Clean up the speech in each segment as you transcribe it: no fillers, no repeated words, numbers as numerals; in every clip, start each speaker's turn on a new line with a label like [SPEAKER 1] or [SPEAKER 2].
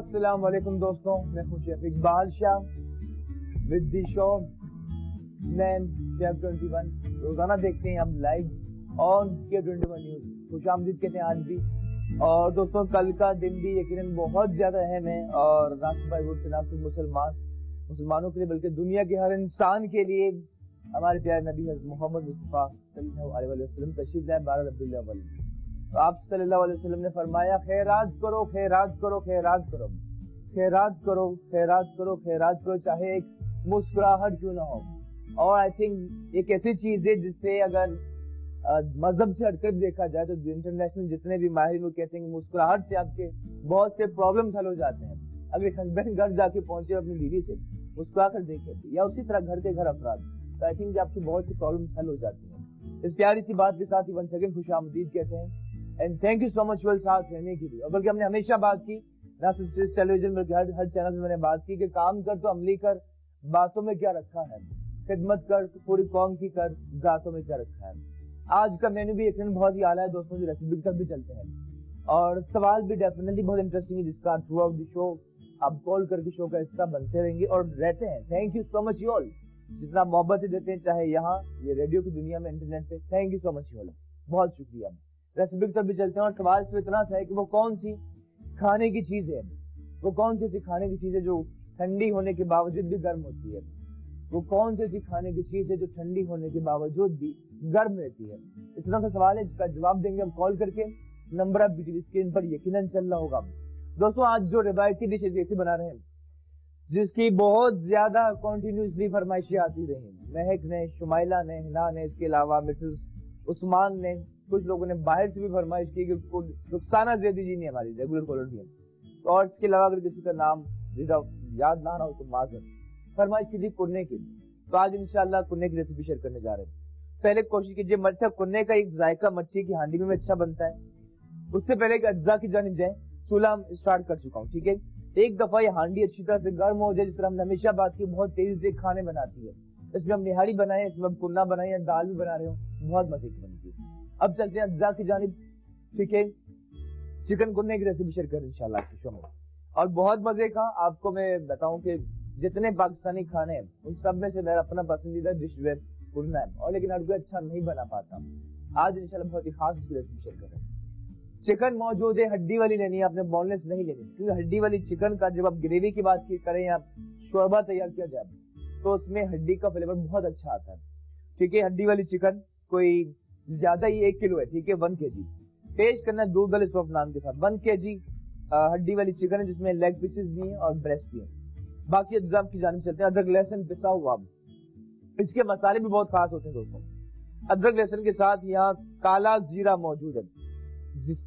[SPEAKER 1] अस्सलाम वालेकुम दोस्तों, मैं हूं chef Iqbal Shah with the show man chef 21। रोजाना देखते हैं हम लाइव ऑन के 21 न्यूज। खुशामदीद कहते हैं आज भी। और दोस्तों कल का दिन भी यकीनन बहुत ज्यादा अहम है और मुसलमानों के लिए बल्कि दुनिया के हर इंसान के लिए हमारे प्यारे नबी हज़रत मोहम्मद मुस्तफा सल्लल्लाहु अलैहि वसल्लम तशरीफ लाए 12 रबीउल अव्वल। तो आप सल्लल्लाहु अलैहि वसल्लम ने फरमाया खैरात करो, खैरात करो, खैरात करो, खैरात करो, खैरात करो, खैरात करो, चाहे एक मुस्कुराहट क्यों ना हो। और आई थिंक एक ऐसी चीज है जिससे अगर मजहब से हटकर देखा जाए तो इंटरनेशनल जितने भी माहिर लोग कहते हैं कि मुस्कुराहट से आपके बहुत से प्रॉब्लम हल हो जाते हैं। अगर एक हस्बैंड घर जाके पहुंचे अपनी बीवी से मुस्कुरा कर देखे या उसी तरह घर के घर अफराद, तो आई थिंक आपकी बहुत सी प्रॉब्लम हल हो जाती है। इस प्यारी सी बात के साथ ही वन सेकंड खुशामदीद कहते हैं and thank you so much well साथ रहने के लिए। और बल्कि हमने हमेशा बात की, ना सिर्फ इस टेलीविजन बल्कि हर चैनल में मैंने बात की कि काम कर तो अमली कर, बातों में क्या रखा है, खिदमत कर तो पूरी कौम की कर, जातों में क्या रखा है। आज का मेन्यू भी यकीनन बहुत ही आला है दोस्तों, जो रेसिपी तक भी चलते हैं और सवाल भी डेफिनेटली बहुत इंटरेस्टिंग है जिसका थ्रू आउट द शो आप कॉल करके शो का हिस्सा बनते रहेंगे और रहते हैं। Thank you so much you all, जितना मोहब्बत देते हैं चाहे यहाँ ये रेडियो की दुनिया में, इंटरनेट पे। Thank you so much you all, बहुत शुक्रिया। रेसिपी तक भी चलते हैं और सवाल सिर्फ इतना सा है कि वो कौन सी खाने की चीज है, वो कौन सी ऐसी खाने की चीज है जो ठंडी होने के बावजूद भी गर्म होती है, वो कौन सी ऐसी खाने की चीज है जो ठंडी होने के बावजूद भी गर्म रहती है। इतना सा सवाल है जिसका जवाब देंगे हम कॉल करके। नंबर आप टीवी स्क्रीन पर यकीनन चल रहा होगा। दोस्तों आज जो रिवायती डिश ऐसी बना रहे हैं जिसकी बहुत ज्यादा कॉन्टिन्यूसली फरमाइशें आती रही, महक ने, शुमाइला ने, हिना ने, इसके अलावा मिसेस उस्मान ने, कुछ लोगों ने बाहर से भी फरमाइश की कि रुखसाना जैदी जी ने हमारी रेगुलर कॉलर दी। और इसके अलावा अगर किसी का नाम याद ना हो तो माजर फरमाइश की थी कुन्ने की। तो आज इंशाल्लाह कुन्ने की रेसिपी शेयर करने जा रहे हैं। पहले कोशिश कीजिए मच्छा कुन्ने का एक जायका मच्छी की हांडी में अच्छा बनता है। उससे पहले एक अज्जा की जानिब जाए, चूल्हा स्टार्ट कर चुका हूँ, ठीक है। एक दफा ये हांडी अच्छी तरह से गर्म हो जाए, जिस तरह हमने हमेशा बात की, बहुत तेजी से खाने बनाती है। इसमें हम निहारी बनाए, इसमें हम कुन्ना बनाए या दाल भी बना रहे हो, बहुत मजे की बनती है। अब चलते हैं अज्जा की जानिब, ठीक है। चिकन कुन्ने की रेसिपी शेयर कर इंशाल्लाह आपके शो में और बहुत मजे का। आपको मैं बताऊं कि जितने पाकिस्तानी खाने हैं उन सब में से मेरा अपना पसंदीदा डिश वेयर कुन्ना है, और लेकिन हर कोई अच्छा नहीं बना पाता। आज इंशाल्लाह बहुत ही खास उसकी रेसिपी शेयर कर रहे हैं। चिकन मौजूद है, हड्डी वाली लेनी है आपने, बोनलेस नहीं लेनी, क्योंकि हड्डी वाली चिकन का जब आप ग्रेवी की बात करें या शोरबा तैयार किया जाए तो उसमें हड्डी का फ्लेवर बहुत अच्छा आता है, ठीक है। हड्डी वाली चिकन कोई ज्यादा ही 1 किलो है, ठीक है, 1 kg पेश करना दूध वाले सॉफ्ट नान के साथ। 1 kg हड्डी वाली चिकन है जिसमें लेग पीसेस भी हैं और ब्रेस्ट भी है। बाकी अज्जा की जानिब चलते हैं। अदरक लहसुन पिसा हुआ, इसके मसाले भी बहुत खास होते हैं दोस्तों। अदरक लहसुन के साथ यहाँ काला जीरा मौजूद है।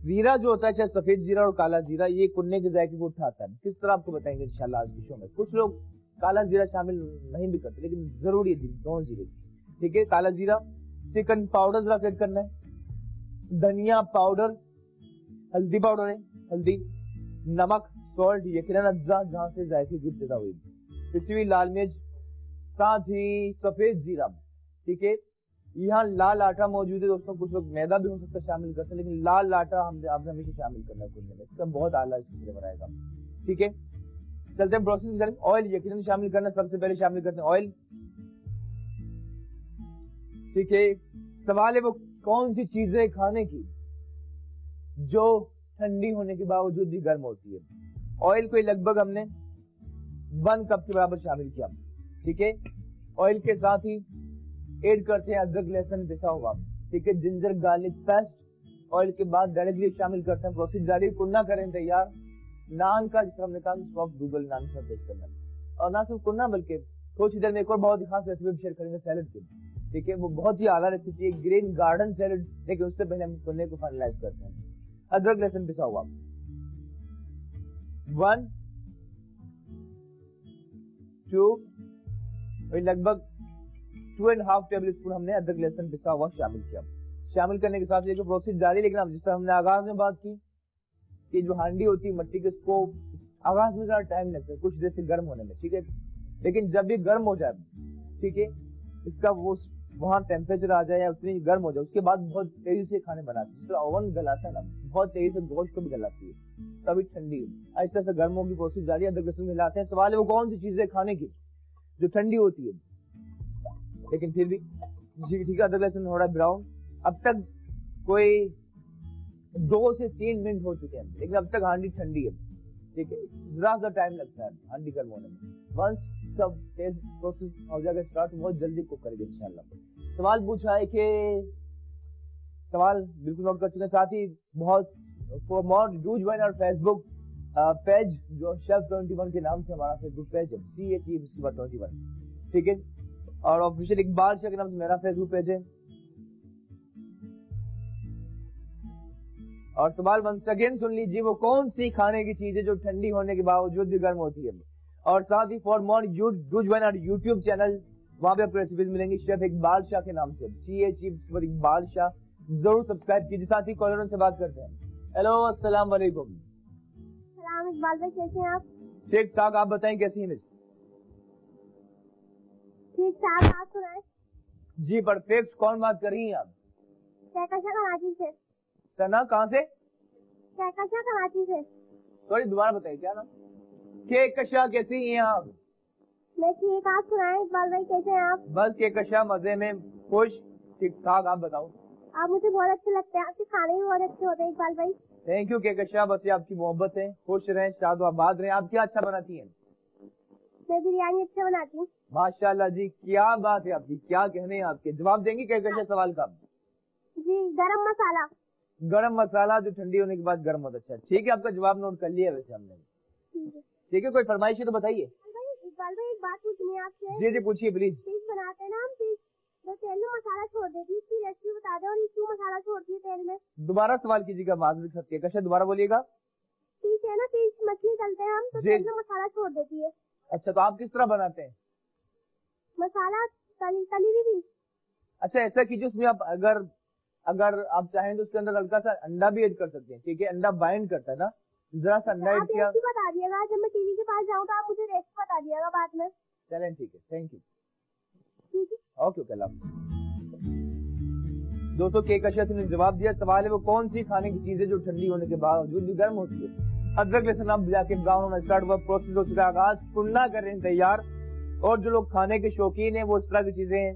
[SPEAKER 1] जीरा जो होता है, चाहे सफेद जीरा और काला जीरा, ये कुन्ने के जायके को उठाता है। किस तरह आपको बताएंगे इंशाल्लाह आज की शो में। कुछ लोग काला जीरा शामिल नहीं भी करते, लेकिन जरूरी है दोनों जीरे, ठीक है। काला जीरा, चिकन पाउडर जरा सेट करना है, धनिया पाउडर, हल्दी पाउडर है, हल्दी, नमक, सॉल्ट, यकीनन अज्जा जहां से जायके गिर देता हुई, पिसी हुई लाल मिर्च, साथ ही सफेद जीरा, ठीक है। यहाँ लाल आटा मौजूद है दोस्तों, कुछ लोग मैदा भी हो सकता है शामिल करते हैं, लेकिन लाल आटा आपने हमेशा शामिल करना है कुन्ने में, इसका बहुत आला इसके फ्लेवर आएगा, ठीक है। चलते हैं प्रोसेस करें। ऑयल यकीनन शामिल करना, सबसे पहले शामिल करते हैं ऑयल, ठीक है। सवाल है वो कौन सी चीजें खाने की जो ठंडी होने के बावजूद भी गर्म होती है। ऑयल को लगभग हमने 1 कप के बराबर शामिल किया, ठीक है। ऑयल के साथ ही ऐड करते हैं अदरक लहसुन पिसा हुआ, ठीक है, जिंजर गार्लिक पेस्ट। ऑयल के बाद डायरेक्टली शामिल करते हैं। प्रोसेस जारी, कुन्ना करें तैयार नान का, जिसका हमने कहा सॉफ्ट गूगल नान का पेश करना। और ना सिर्फ कुन्ना बल्कि कुछ देर में एक और बहुत ही खास रेसिपी शेयर करेंगे सैलड की, ठीक है। वो बहुत ही आला रेसिपी है, ग्रीन गार्डन सैलड, लेकिन उससे पहले हम कुन्ने को फाइनलाइज करते हैं। अदरक लहसुन पिसा हुआ 1 2 लगभग 2.5 टेबल स्पून हमने अदरक लहसुन पिसा हुआ शामिल किया। शामिल करने के साथ ये जो प्रोसेस जारी, लेकिन अब जिस तरह हमने आगाज में बात की कि जो हांडी होती है मट्टी के, उसको आगाज में ज्यादा टाइम लगता है कुछ देर से गर्म होने में, ठीक है। लेकिन जब ये गर्म हो जाए, ठीक है, इसका वो वहां टेम्परेचर आ जाए या उतनी गर्म हो जाए, उसके बाद बहुत तेजी से खाने बनाती है। जिस तरह ओवन गलाता है ना, बहुत तेजी से गोश्त को भी गलाती है। तभी ठंडी है। ऐसे ऐसे गर्मों की कोशिश जारी है, अदरक लहसुन मिलाते हैं। सवाल है वो कौन सी चीजें खाने की जो ठंडी होती है, लेकिन फिर भी जी ठीक है, अदरक लहसुन हो रहा है ब्राउन। अब तक कोई 2 से 3 मिनट हो चुके हैं, लेकिन अब तक हांडी ठंडी है, ठीक है। जरा सा टाइम लगता है हांडी गर्म होने में। वंस सब तेज प्रोसेस हो जाएगा स्टार्ट, बहुत जल्दी कुक करेंगे इंशाल्लाह। सवाल पूछा है कि सवाल बिल्कुल नोट कर चुके हैं, साथ ही बहुत for more do join our Facebook page जो शेफ 21 के नाम से हमारा फेसबुक पेज है, CHE21, ठीक है। और ऑफिशियल इकबाल शाह के नाम से मेरा फेसबुक पेज है। और सवाल वंस अगेन सुन लीजिए, वो कौन सी खाने की चीज है जो ठंडी होने के बावजूद भी गर्म होती है। और साथ ही for more do join our YouTube channel, वहां पे आपको रेसिपीज मिलेंगी शेफ इकबाल शाह के नाम से, CHE इकबाल शाह, जरूर सब्सक्राइब कीजिए। साथ ही कॉलर से बात करते हैं। हेलो, अस्सलाम वालेकुम।
[SPEAKER 2] सलाम इकबाल भाई, कैसे हैं आप?
[SPEAKER 1] ठीक ठाक, आप बताएं कैसी हैं मिस?
[SPEAKER 2] ठीक ठाक, आप सुनाएं?
[SPEAKER 1] जी परफेक्ट। कौन बात कर रही हैं आप?
[SPEAKER 2] कहकशा कराची से।
[SPEAKER 1] सना कहाँ से?
[SPEAKER 2] कहकशा कराची से।
[SPEAKER 1] सॉरी दोबारा बताइए क्या नाम? कहकशा, कैसी हैं आप?
[SPEAKER 2] मैं ठीक, आप सुनाएं इकबाल भाई, कैसे हैं आप?
[SPEAKER 1] बस कहकशा मजे में, खुश, ठीक ठाक। आप बताओ।
[SPEAKER 2] आप मुझे बहुत अच्छे लगते हैं, आपके खाने भी बहुत अच्छे होते हैं इकबाल भाई।
[SPEAKER 1] थैंक यू कहकशा, बस ये आपकी मोहब्बत है। खुश रहें, शाद आबाद रहें। आप क्या अच्छा बनाती हैं?
[SPEAKER 2] मैं बिरयानी अच्छा बनाती हूँ।
[SPEAKER 1] माशाल्लाह जी, क्या बात है आपकी, क्या कहने हैं आपके। जवाब देंगी कहकशा सवाल का?
[SPEAKER 2] जी, गरम मसाला।
[SPEAKER 1] गरम मसाला जो ठंडी होने के बाद गर्म होता है। अच्छा ठीक है, आपका जवाब नोट कर लिया वैसे हमने। ठीक है, कोई फरमाइश है तो बताइए।
[SPEAKER 2] इकबाल भाई एक बात पूछनी है आपसे।
[SPEAKER 1] जी जी पूछिए प्लीज।
[SPEAKER 2] फिश बनाते हैं ना हम, फिश तो तेल में मसाला छोड़ देती है, इसकी रेसिपी बता दो। और ये क्यों मसाला छोड़ती है तेल में?
[SPEAKER 1] दोबारा सवाल कीजिएगा, माजूद सकती है कहकशा, दोबारा बोलिएगा।
[SPEAKER 2] फिश है ना, फिश मछली तलते हैं हम तो तेल में मसाला छोड़ देती है।
[SPEAKER 1] अच्छा, तो आप किस तरह बनाते हैं
[SPEAKER 2] मसाला? तली हुई फिश।
[SPEAKER 1] अच्छा, ऐसा कीजिए उसमें आप अगर आप चाहें तो उसके अंदर हल्का सा अंडा भी ऐड कर सकते हैं, ठीक है। अंडा बाइंड करता है ना, जरा सा अंडा ऐड किया।
[SPEAKER 2] आप बता दिएगा, जब मैं टीवी के पास जाऊँ तो आप मुझे रेसिपी बता दिएगा बाद में।
[SPEAKER 1] चलें ठीक है, थैंक यू,
[SPEAKER 2] ठीक है,
[SPEAKER 1] ओके ओके। दोस्तों कहकशा ने जवाब दिया। सवाल है वो कौन सी खाने की चीज है जो ठंडी होने के बावजूद भी गर्म होती है। अदरक लहसुन अब जाके ब्राउन होना स्टार्ट हुआ, प्रोसेस हो चुका है आगाज, कुन्ना कर रहे हैं तैयार। और जो लोग खाने के शौकीन है वो इस तरह की चीजें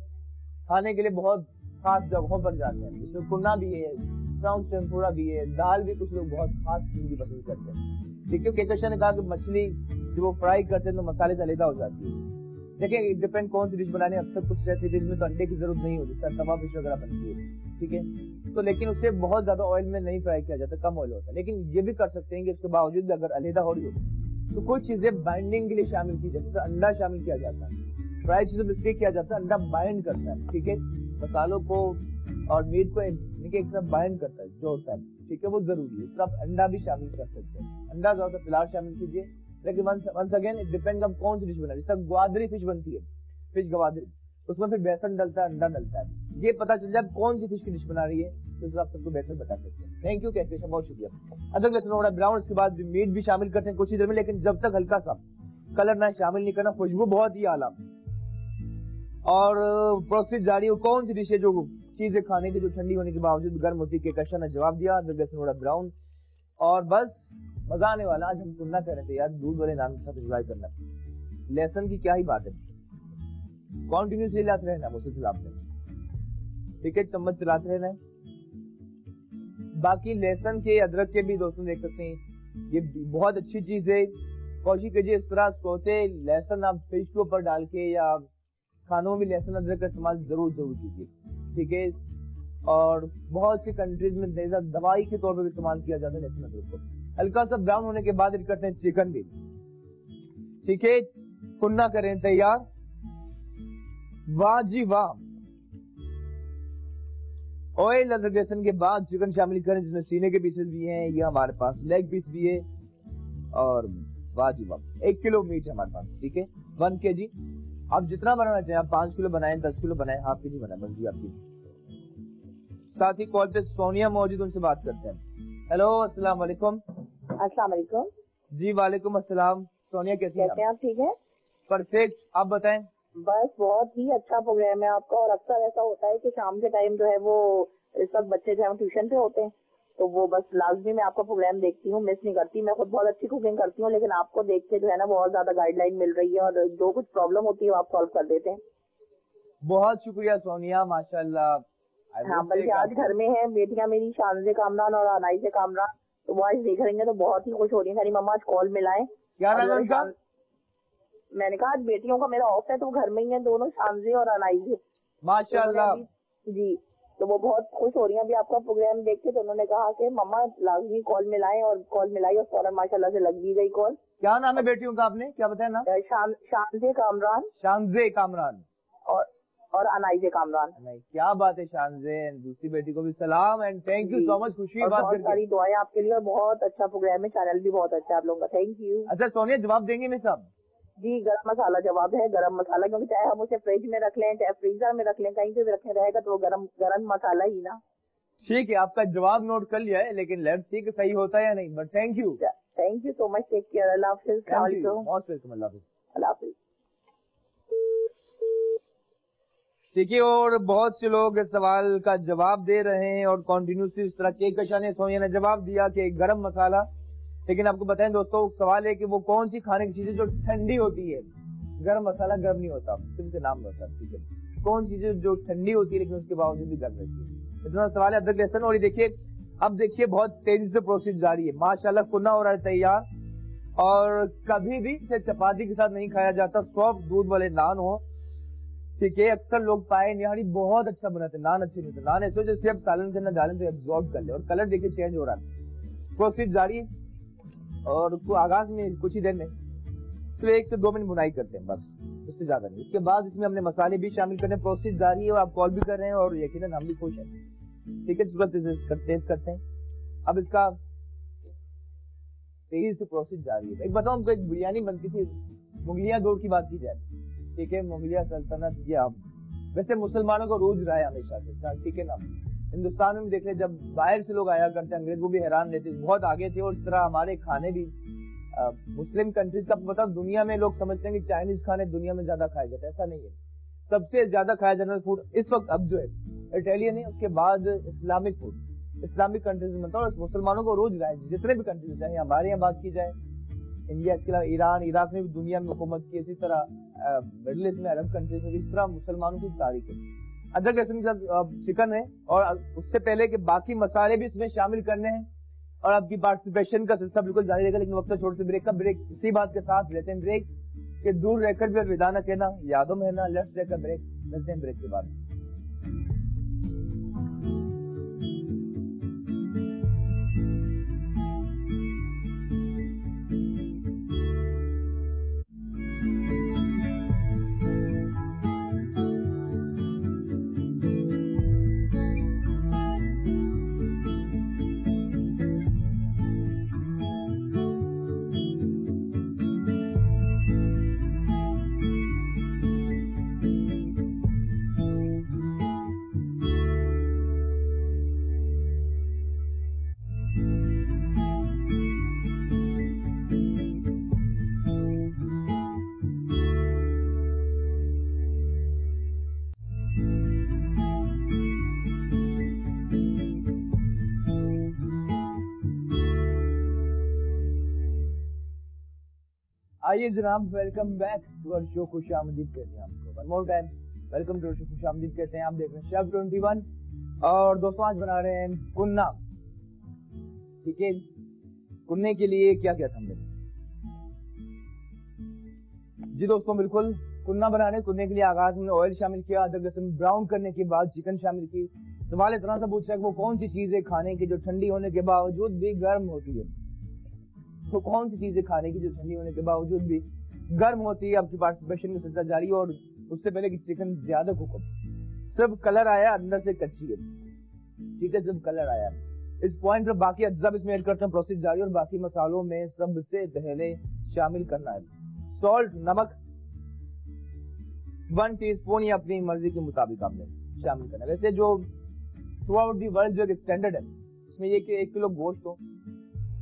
[SPEAKER 1] खाने के लिए बहुत खास जगहों पर जाते हैं, जिसमें कुन्ना भी है, ब्राउन टेम्पुरा भी है, दाल भी कुछ लोग बहुत खास चीज भी पसंद करते हैं। देखिए कहकशा ने कहा कि मछली जब वो फ्राई करते हैं तो मसाले से अलग हो जाती है। देखिए डिपेंड कौन सी डिश बनाने, अक्सर कुछ रेसिपीज में तो अंडे की जरूरत नहीं होती, तवा फिश वगैरह बनती है, ठीक है। तो लेकिन उसे बहुत ज्यादा ऑयल में नहीं फ्राई किया जाता, कम ऑयल होता है। लेकिन ये भी कर सकते हैं कि उसके बावजूद भी अगर अलहदा हो रही हो तो कुछ चीजें बाइंडिंग के लिए शामिल की जाती है। अंडा शामिल किया जाता है, फ्राई चीजों में इसलिए किया जाता है, अंडा बाइंड करता है, ठीक है, मसालों को और मीट को एक तरफ बाइंड करता है, जोड़ता है, ठीक है, वो जरूरी है। तो आप अंडा भी शामिल कर सकते हैं, अंडा ज्यादा फिलहाल शामिल कीजिए। लेकिन वंस अगेन इट डिपेंड आप कौन सी डिश बना रही है। ग्वादरी फिश बनती है, फिश गवादरी, उसमें फिर बेसन डलता है, अंडा डलता है। ये पता चल जाए आप कौन सी फिश की डिश बना रही है तो आप सबको बेहतर बता सकते हैं। थैंक यू कहकशा, बहुत शुक्रिया। अदरक लहसुन हो रहा है ब्राउन, उसके बाद मीट भी शामिल करते हैं कुछ ही देर में, लेकिन जब तक हल्का सा कलर ना शामिल नहीं करना, खुशबू बहुत ही आला। और प्रोसेस जारी हो, कौन सी डिश है जो चीजें खाने की जो ठंडी होने के बावजूद गर्म होती है। कहकशा ने जवाब दिया, अदरक लहसुन हो रहा है ब्राउन। और बस मजा आने वाला, आज हम सुनना कर रहे थे यार, दूध वाले नाम के साथ एंजॉय करना। लेसन की क्या ही बात है, कॉन्टिन्यूसली लाते रहना, मुझसे आपने, ठीक है, चम्मच चलाते रहना है। बाकी लहसुन के अदरक के भी दोस्तों देख सकते हैं, ये बहुत अच्छी चीज है। कोशिश कीजिए इस तरह सोते लहसुन आप फिश के ऊपर डाल के या खानों में लहसुन अदरक का इस्तेमाल जरूर कीजिए, ठीक है। और बहुत सी कंट्रीज में दवाई के तौर पर इस्तेमाल किया जाता है लहसुन अदरक को। हल्का सा ब्राउन होने के बाद करते हैं चिकन भी, ठीक है, कुन्ना करें तैयार। वाह जी वाह। ऑयल अदरक लहसुन के बाद चिकन शामिल करें, जिसमें सीने के पीसेस भी हैं, ये हमारे पास लेग पीस भी है। और वाह जी वाह, 1 किलो मीट है हमारे पास, ठीक है, 1 kg। आप जितना बनाना चाहें, आप 5 किलो बनाएं, 10 किलो बनाएं, हाफ kg बनाएं, मर्जी आपकी। साथ ही कॉल पे सोनिया मौजूद, उनसे बात करते हैं। हेलो, अस्सलाम वालेकुम।
[SPEAKER 3] अस्सलाम वालेकुम।
[SPEAKER 1] जी वालेकुम अस्सलाम। सोनिया कैसी हैं
[SPEAKER 3] आप? ठीक है,
[SPEAKER 1] परफेक्ट, आप बताएं।
[SPEAKER 3] बस बहुत ही अच्छा प्रोग्राम है आपका। और अक्सर ऐसा होता है कि शाम के टाइम जो है वो सब बच्चे जो है ट्यूशन पे होते हैं, तो वो बस लाजमी मैं आपका प्रोग्राम देखती हूँ, मिस नहीं करती। मैं खुद बहुत अच्छी कुकिंग करती हूँ, लेकिन आपको देख के जो है ना बहुत ज्यादा गाइडलाइन मिल रही है और जो कुछ प्रॉब्लम होती है वो आप सॉल्व कर देते हैं।
[SPEAKER 1] बहुत शुक्रिया सोनिया, माशाल्लाह।
[SPEAKER 3] हाँ, बल्कि आज घर में है बेटियां मेरी, शानजे कामरान और अनाइसे कामरान, तो वो आज देख रही है तो बहुत ही खुश हो रही है। मेरी मम्मा आज कॉल मिलाए।
[SPEAKER 1] क्या नाम है उनका?
[SPEAKER 3] मैंने कहा आज बेटियों का मेरा ऑफ है तो घर में ही है दोनों, शानजे और अनाइसे,
[SPEAKER 1] माशाल्लाह
[SPEAKER 3] जी। तो वो बहुत खुश हो रही हैं अभी आपका प्रोग्राम देख के। तो उन्होंने कहा कि मम्मा लाजमी कॉल मिलाएं, और कॉल मिलाई और फौरन माशाल्लाह से लग भी गई कॉल।
[SPEAKER 1] क्या नाम है बेटियों का, आपने क्या बताया नाम?
[SPEAKER 3] शानजे कामरान,
[SPEAKER 1] शानजे कामरान
[SPEAKER 3] और अनाइजे कामरान।
[SPEAKER 1] नहीं, क्या बात है शानजे। दूसरी बेटी को भी सलाम and thank you so much, खुशी बात
[SPEAKER 3] बहुत सारी दुआएं आपके लिए, और बहुत अच्छा प्रोग्राम है, चैनल भी बहुत अच्छा है आप लोगों का, थैंक यू।
[SPEAKER 1] अच्छा सोनिया, जवाब देंगे मैं सब?
[SPEAKER 3] जी, गरम मसाला जवाब है, गरम मसाला, क्योंकि चाहे हम उसे फ्रिज में रख लें चाहे फ्रीजर में रख लें, कहीं पे भी रखे रहेगा तो वो गरम मसाला ही ना।
[SPEAKER 1] ठीक है, आपका जवाब नोट कर लिया है, लेकिन लेट्स सी कि सही होता है या नहीं, but thank you
[SPEAKER 3] so much, take care, अल्लाह हाफिज़। अल्लाह हाफिज़।
[SPEAKER 1] ठीक है, और बहुत से लोग इस सवाल का जवाब दे रहे हैं और कॉन्टिन्यूसली इस तरह के कशा ने सोनिया ने जवाब दिया कि गरम मसाला। लेकिन आपको बताएं दोस्तों, सवाल है कि वो कौन सी खाने की चीजें जो ठंडी होती है। गरम मसाला गर्म नहीं होता, सिर्फ से नाम होता है, ठीक है। कौन सी चीजें जो ठंडी होती है लेकिन उसके बावजूद भी गर्म रहती है, इतना सवाल है अदरक लहसन। और ये देखिए, अब देखिए बहुत तेजी से प्रोसेस जारी है, माशाल्लाह कुन्ना हो रहा है तैयार। और कभी भी इसे चपाती के साथ नहीं खाया जाता, सॉफ्ट दूध वाले नान हो, ठीक है। अक्सर लोग पाए निहारी बहुत अच्छा बनाते, नान अच्छे नहीं होते। नान ऐसे जैसे अब सालन के अंदर डालें तो एब्जॉर्ब कर ले, और कलर देखिए चेंज हो रहा है। प्रोसेस जारी है और आगाज में कुछ ही देर में सिर्फ 1 से 2 मिनट बुनाई करते हैं बस, उससे ज्यादा नहीं। उसके बाद इसमें हमने मसाले भी शामिल करने, प्रोसेस जारी है और आप कॉल भी कर रहे हैं और यकीनन हम भी खुश हैं, ठीक है। टेस्ट करते हैं अब इसका, तेजी से प्रोसेस जारी है। एक बताओ, हमको एक बिरयानी बनती थी मुगलिया दौर की बात की जाए, ठीक है, मुगलिया सल्तनत, या वैसे मुसलमानों को रोज रहा है हमेशा से, ठीक है ना। हिंदुस्तान में देख रहे, जब बाहर से लोग आया करते अंग्रेज, वो भी हैरान रहते, बहुत आगे थे। और इस तरह हमारे खाने भी मुस्लिम कंट्रीज का, बताओ दुनिया में लोग समझते हैं कि चाइनीज खाने दुनिया में ज्यादा खाए जाते हैं, ऐसा नहीं है। सबसे ज्यादा खाया जाने वाला फूड इस वक्त अब जो है इटालियन है, उसके बाद इस्लामिक फूड, इस्लामिक कंट्रीज में, मतलब मुसलमानों को रोज रहा है, जितने भी कंट्रीज चाहे हमारे यहाँ बात की जाए, इंडिया, इसके अलावा ईरान, इराक ने भी दुनिया में हुकूमत की, इसी तरह मिडिल ईस्ट में, अरब कंट्रीज में भी इस तरह मुसलमानों की तारीख है। अदरक लहसुन के साथ चिकन है, और उससे पहले के बाकी मसाले भी इसमें शामिल करने हैं। और आपकी पार्टिसिपेशन का सिलसिला बिल्कुल जारी रहेगा, लेकिन वक्त छोटे से ब्रेक इसी बात के साथ लेते हैं ब्रेक, कि दूर रहकर भी विदा न कहना, यादों में है ना। लेट्स टेक अ ब्रेक, मिलते हैं ब्रेक के बाद। आइए जनाब, welcome back to our show, खुशामदीद कहते हैं आपको। One more time welcome to show, खुशामदीद कहते हैं। आप देख रहे हैं शेफ 21, और दोस्तों आज बना रहे हैं कुन्ना, ठीक है। कुन्ने के लिए क्या क्या था हमने, जी दोस्तों बिल्कुल, कुन्ना बनाने, कुन्ने के लिए आगाज में ऑयल शामिल किया, अदरक लहसुन ब्राउन करने के बाद चिकन शामिल की। सवाल इतना सा पूछा कि वो कौन सी चीज है खाने की जो ठंडी होने के बावजूद भी गर्म होती है, तो कौन सी चीजें खाने की जो ठंडी होने के बावजूद भी गर्म होती है। आपकी पार्टिसिपेशन का सिलसिला जारी है, और उससे पहले कि चिकन ज्यादा कुक हो, सिर्फ कलर आया, अंदर से कच्ची है, ठीक है, सिर्फ कलर आया। इस पॉइंट पर बाकी अज्जा इसमें ऐड करते हैं, प्रोसेस जारी। और बाकी मसालों में सबसे पहले शामिल करना है सॉल्ट, नमक 1 टीस्पून या अपनी मर्जी के मुताबिक आपने शामिल करना है। वैसे जो थ्रू आउट दी वर्ल्ड जो एक स्टैंडर्ड है, उसमें ये कि 1 किलो गोश्त हो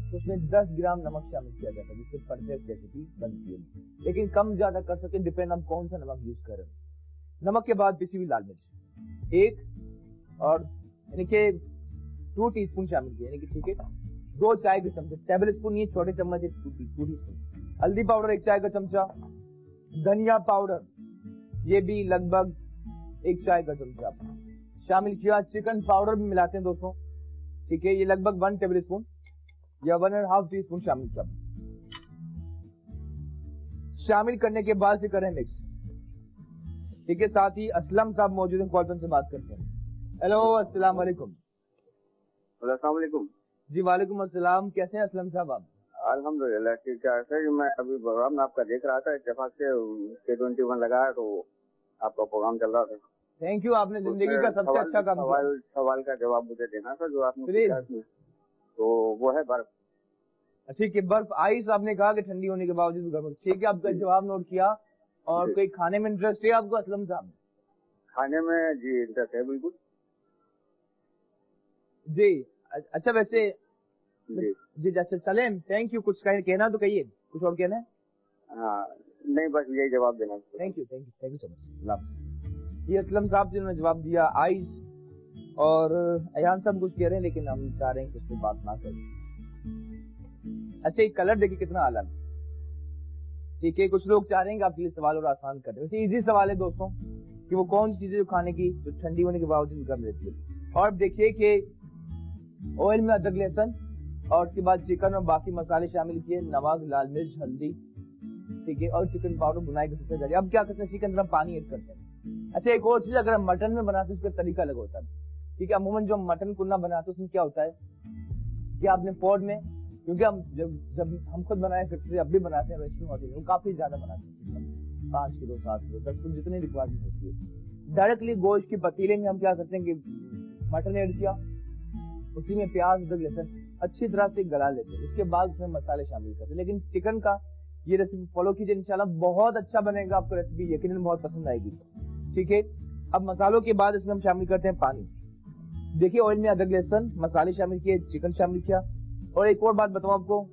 [SPEAKER 1] तो उसमें 10 ग्राम नमक शामिल किया जाता है, जिससे परफेक्ट रेसिपी बनती है। लेकिन कम ज्यादा कर सके, डिपेंड हम कौन सा नमक यूज कर रहे हैं। नमक के बाद पिसी हुई लाल मिर्च 1, और यानी कि 2 टीस्पून शामिल किया, यानी कि ठीक है 2 चाय के चम्मच, टेबल स्पून ये छोटे चम्मच है 2 टीस्पून। हल्दी पाउडर 1 चाय का चमचा, धनिया पाउडर ये भी लगभग 1 चाय का चमचा शामिल किया। चिकन पाउडर भी मिलाते हैं दोस्तों, ठीक है, ये लगभग 1 टेबल स्पून या 1.5 टीस्पून शामिल किया। शामिल करने के बाद से करें मिक्स, ठीक है। साथ ही असलम साहब मौजूद हैं, कॉल पर से बात करते हैं। हेलो, अस्सलाम वालेकुम।
[SPEAKER 4] अस्सलाम वालेकुम।
[SPEAKER 1] जी वालेकुम अस्सलाम, कैसे हैं असलम साहब आप?
[SPEAKER 4] अल्हम्दुलिल्लाह ठीक है सर। मैं अभी प्रोग्राम आपका देख रहा था, इत्तेफाक से K21 लगाया तो आपका प्रोग्राम चल रहा था।
[SPEAKER 1] थैंक यू, आपने जिंदगी का सबसे अच्छा काम किया।
[SPEAKER 4] सवाल का जवाब मुझे देना था जो आपने पूछा, तो वो है बर्फ।
[SPEAKER 1] ठीक है, बर्फ आइस आपने कहा कि ठंडी होने के बावजूद गर्म, ठीक है, आपका जवाब नोट किया। और कोई खाने में इंटरेस्ट है आपको असलम साहब?
[SPEAKER 4] खाने में जी इंटरेस्ट है बिल्कुल
[SPEAKER 1] जी। अच्छा वैसे
[SPEAKER 4] जी
[SPEAKER 1] जी अच्छा चलें, थैंक यू। कुछ कहना तो कहिए, कुछ और कहना है?
[SPEAKER 4] हाँ नहीं, बस यही जवाब देना।
[SPEAKER 1] Thank you so much. ये असलम साहब जिन्होंने जवाब दिया आइस, और अयान साहब कुछ कह रहे हैं लेकिन हम चाह रहे हैं कि उस पर बात ना करें। अच्छा ये कलर देखिए कितना अलग, ठीक है। कुछ लोग चाह रहे हैं कि आपके लिए सवाल और आसान कर दें। वैसे इजी सवाल है दोस्तों कि वो कौन सी चीजें जो खाने की जो ठंडी होने के बावजूद गर्म रहती है। और देखिए कि ऑयल में अदरक लहसुन और उसके बाद चिकन और बाकी मसाले शामिल किए, नमक, लाल मिर्च, हल्दी, ठीक है, और चिकन पाउडर भुनाई के सबसे जरिए। अब क्या करते हैं, चिकन में पानी ऐड करते हैं। अच्छा एक और चीज, अगर हम मटन में बनाते हैं उसका तरीका अलग होता है, ठीक है। अमूमन जो हम मटन कुन्ना बनाते हैं उसमें क्या होता है कि आपने पॉट में, क्योंकि हम जब हम खुद बनाए फिर अब भी बनाते हैं रेस्टोरेंट होटल में, वो काफी ज्यादा बनाते हैं, 5 किलो 7 किलो 10 किलो जितनी रिक्वायरमेंट होती है। डायरेक्टली गोश्त की पतीले में हम क्या करते हैं कि मटन ऐड किया, उसी में प्याज अदरक लहसुन अच्छी तरह से गला लेते हैं, उसके बाद उसमें मसाले शामिल करते हैं। लेकिन चिकन का ये रेसिपी फॉलो कीजिए, इंशाल्लाह बहुत अच्छा बनेगा, आपको रेसिपी यकीनन बहुत पसंद आएगी, ठीक है। अब मसालों के बाद इसमें हम शामिल करते हैं पानी। देखिए ऑयल में अदरक लहसुन मसाले शामिल किए, चिकन शामिल किया। और एक और बात बताऊं आपको,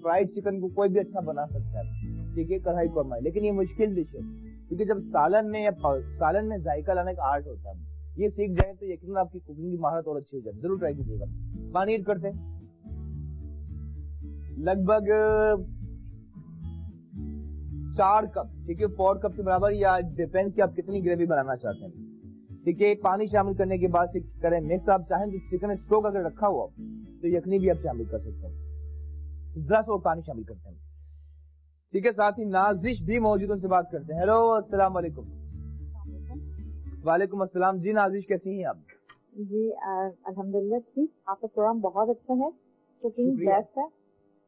[SPEAKER 1] फ्राइड चिकन को कोई भी अच्छा बना सकता है, ठीक है, कढ़ाई कौरमा, लेकिन ये मुश्किल डिश है क्योंकि जब सालन में जायका लाने का आर्ट होता है, ये सीख जाए तो यकीनन आपकी कुकिंग की महारत और अच्छी हो जाए। जरूर ट्राई कीजिएगा। पानी ऐड करते हैं लगभग 4 कप, ठीक है, 4 कप के बराबर, या डिपेंड कि आप कितनी ग्रेवी बनाना चाहते हैं, ठीक है। पानी शामिल करने के बाद से करें मिक्स। आप चाहें तो चिकन स्टोक अगर रखा हुआ तो यखनी भी आप शामिल कर सकते हैं। 10 और पानी शामिल करते हैं, ठीक है। साथ ही नाजिश भी मौजूद, उनसे बात करते हैं। हेलो अस्सलाम वालेकुम। वालेकुम अस्सलाम। जी नाजिश कैसी हैं आप?
[SPEAKER 3] जी अल्हम्दुलिल्लाह ठीक। आपका प्रोग्राम बहुत अच्छा है, कुकिंग बेस्ट है,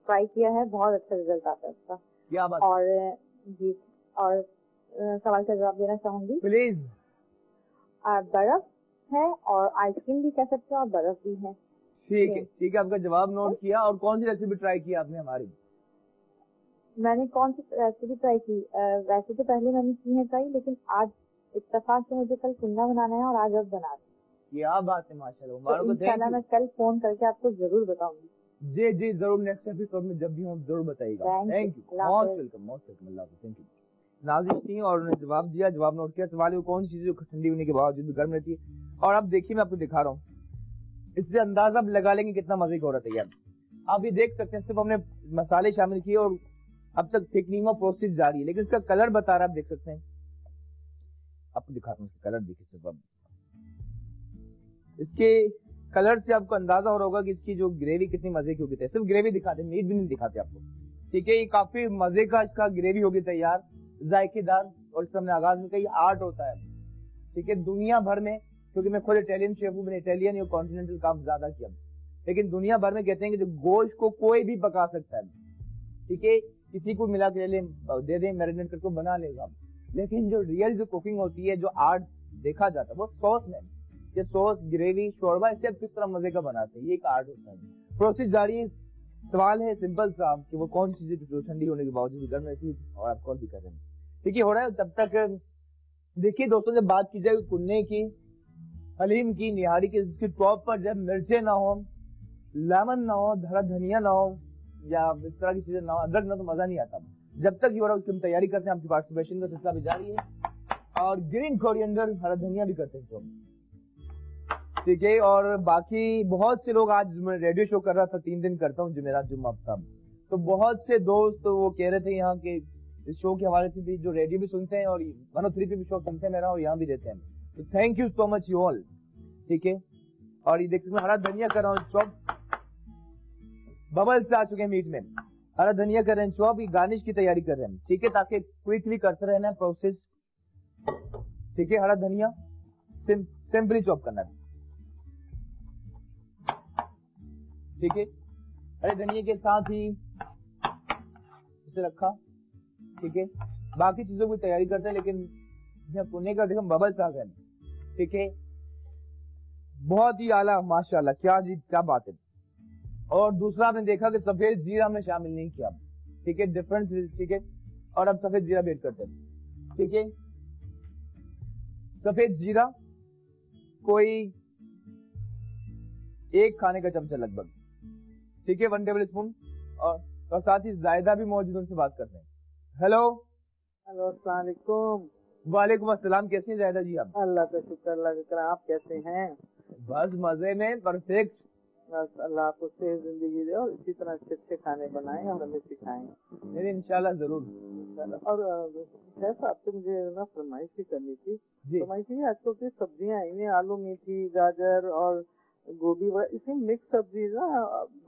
[SPEAKER 3] ट्राई किया है, बहुत अच्छा रिजल्ट आता है उसका।
[SPEAKER 1] क्या बात।
[SPEAKER 3] और जी, और सवाल का जवाब देना चाहूंगी
[SPEAKER 1] प्लीज।
[SPEAKER 3] बर्फ है और आइसक्रीम भी कह सकते हैं और बर्फ भी है।
[SPEAKER 1] ठीक है, आपका जवाब नोट किया। और कौन सी रेसिपी ट्राई की आपने हमारी?
[SPEAKER 3] मैंने कौन सी रेसिपी ट्राई की? वैसे तो पहले मैंने की है ट्राई, लेकिन आज इत्तेफाक से मुझे कल कुंदा बनाना है और आज अब बना रही।
[SPEAKER 1] क्या बात है, माशाल्लाह।
[SPEAKER 3] तो इंशाल्लाह मैं कल फोन करके आपको जरूर बताऊंगी।
[SPEAKER 1] जी जरूर, नेक्स्ट एपिसोड में जब भी हो जरूर बताइएगा। थैंक यू, मोस्ट वेलकम, अल्लाह हाफिज़, थैंक यू। नाजिश थी और उन्होंने जवाब दिया, जवाब नोट किया। सवाल है कौन सी चीज जो ठंडी होने के बावजूद गर्म रहती है। और अब देखिए मैं आपको दिखा रहा हूँ, इससे अंदाजा आप लगा लेंगे कितना मजे का हो रहा है यार। आप ये देख सकते हैं, सिर्फ हमने मसाले शामिल किए और अब तक थिकनिंग और प्रोसेस जारी है, लेकिन इसका कलर बता रहा है, आप देख सकते हैं। आपको दिखाता हूँ इसका कलर, देखिए सिर्फ अब इसके कलर से आपको अंदाजा हो रहा होगा कि इसकी जो ग्रेवी कितनी मजे की होगी। सिर्फ ग्रेवी दिखाते, मीट भी नहीं दिखाते आपको, ठीक है। ये काफी मजे का इसका ग्रेवी होगी तैयार, जायकेदार। और इस हमने आगाज में कही आर्ट होता है, ठीक है, दुनिया भर में, क्योंकि मैं खुद इटालियन शेफ हूँ, मैंने इटालियन और कॉन्टिनेंटल काम ज्यादा किया, लेकिन दुनिया भर में कहते हैं कि जो गोश्त को कोई भी पका सकता है, ठीक है, किसी को मिला के दे दें मैरिनेट करके बना लेगा। लेकिन जो रियल जो कुकिंग होती है, जो आर्ट देखा जाता है, वो सॉस में, ये सॉस, ग्रेवी, शोरबा, इसे आप किस तरह मजे का बनाते हैं, ये एक आर्ट होता है। प्रोसेस जारी। सवाल है सिंपल सा कि वो कौन सी चीज जो ठंडी होने के बावजूद गर्म रहती है, और आप कौन भी कर रहे हैं, ठीक है, हो रहा है। तब तक देखिए दोस्तों, जब बात की जाए कुन्ने की, हलीम की, निहारी की, जिसकी टॉप पर जब मिर्चें ना हो, लेमन ना हो, हरा धनिया ना हो, या इस तरह की चीजें ना हो, अदरक ना, तो मजा नहीं आता। जब तक ये हो रहा है उसकी हम तैयारी करते हैं, आपकी पार्टिसिपेशन का सिलसिला भी जारी है। और ग्रीन कोरिएंडर, हरा धनिया भी करते हैं। ठीक है। और बाकी बहुत से लोग, आज मैं रेडियो शो कर रहा था, 3 दिन करता हूँ, जुमेरात जुम्मा हफ्ता, तो बहुत से दोस्त वो कह रहे थे यहाँ के इस शो के हवाले से भी, जो रेडियो भी सुनते हैं और 103 पे भी शो सुनते हैं मेरा, और यहाँ भी देते हैं, तो thank you so much you all. ठीक है। और ये देखिए मैं हरा धनिया कर रहा हूँ चॉप, बबल्स आ चुके हैं मीट में, हरा धनिया कर रहे हैं चॉप, ये गार्निश की तैयारी कर रहे हैं। ठीक है, ताकि क्विकली करते रहना है प्रोसेस। ठीक है, हरा धनिया सिंपली चॉप करना है। ठीक है, हरे धनिया के साथ ही इसे रखा। ठीक है, बाकी चीजों की तैयारी करते हैं, लेकिन पुणे का देखो बबल्स आ गए। ठीक है, बहुत ही आला, माशाल्लाह, क्या जी क्या बात है। और दूसरा आपने देखा कि सफेद जीरा हमने शामिल नहीं किया। ठीक है, डिफरेंट। ठीक है, और अब सफेद जीरा भी ऐड करते हैं। ठीक है, सफेद जीरा कोई 1 खाने का चमचा लगभग। ठीक है, 1 टेबल स्पून। और साथ ही जायदा भी मौजूद, उनसे बात करते हैं। हेलो
[SPEAKER 5] अस्सलाम वालेकुम।
[SPEAKER 1] वालेकुम अस्सलाम, कैसे हैं जायदा जी आप?
[SPEAKER 5] अल्लाह का शुक्र, अल्लाह का करम, आप कैसे हैं?
[SPEAKER 1] बस मजे में, परफेक्ट।
[SPEAKER 5] बस अल्लाह आपको सेहत जिंदगी दे और इसी तरह अच्छे अच्छे खाने बनाएं और हमें सिखाएं।
[SPEAKER 1] नहीं, इंशाल्लाह जरूर।
[SPEAKER 5] और जैसा आपसे मुझे ना फरमाइश भी करनी थी। फरमाइश ये, आजकल की सब्जियां आई हैं, आलू, मेथी, गाजर और गोभी, इसी मिक्स सब्जी ना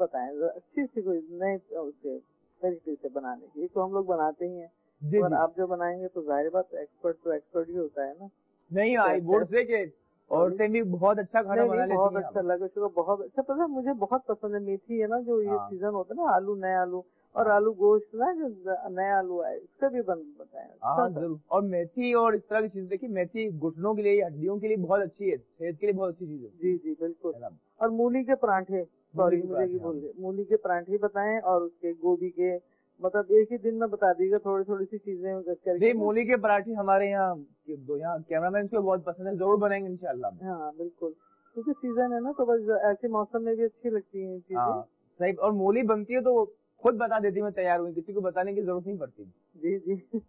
[SPEAKER 5] बताएं अच्छी सी, कोई नए उससे तरीके से बनाने की। तो हम लोग बनाते ही हैं, और आप जो बनाएंगे तो जाहिर बात एक्सपर्ट ही होता है ना।
[SPEAKER 1] नहीं, आई वुड से के औरतें भी बहुत अच्छा खाना बना लेती हैं।
[SPEAKER 5] बहुत अच्छा लगा, शुक्र, बहुत अच्छा। पता है मुझे बहुत पसंद है मेथी, है ना, जो ये सीजन होता है ना, आलू, नए आलू और आलू गोश्त ना, जो नया आलू आए, इसका भी बताएं।
[SPEAKER 1] हाँ जरूर। और मेथी और इस तरह की चीज, देखिए मेथी घुटनों के लिए, हड्डियों के लिए बहुत अच्छी है, सेहत के लिए बहुत अच्छी चीज है।
[SPEAKER 5] जी जी बिल्कुल। और मूली के पराठे, सॉरी मुझे बोल रहे, मूली के पराठे बताएं, और उसके गोभी के, मतलब एक ही दिन में बता दीजिएगा, थोड़ी थोड़ी सी चीजें करके।
[SPEAKER 1] मूली के पराठे हमारे यहाँ कैमरामैन को बहुत पसंद है, जरूर बनाएंगे इंशाल्लाह।
[SPEAKER 5] हाँ बिल्कुल, क्योंकि सीजन है ना, तो बस ऐसे मौसम में भी अच्छी लगती है चीजें।
[SPEAKER 1] सही। और मूली बनती है तो खुद बता देती, मैं तैयार हुई, किसी को बताने की जरूरत नहीं पड़ती।
[SPEAKER 5] जी जी।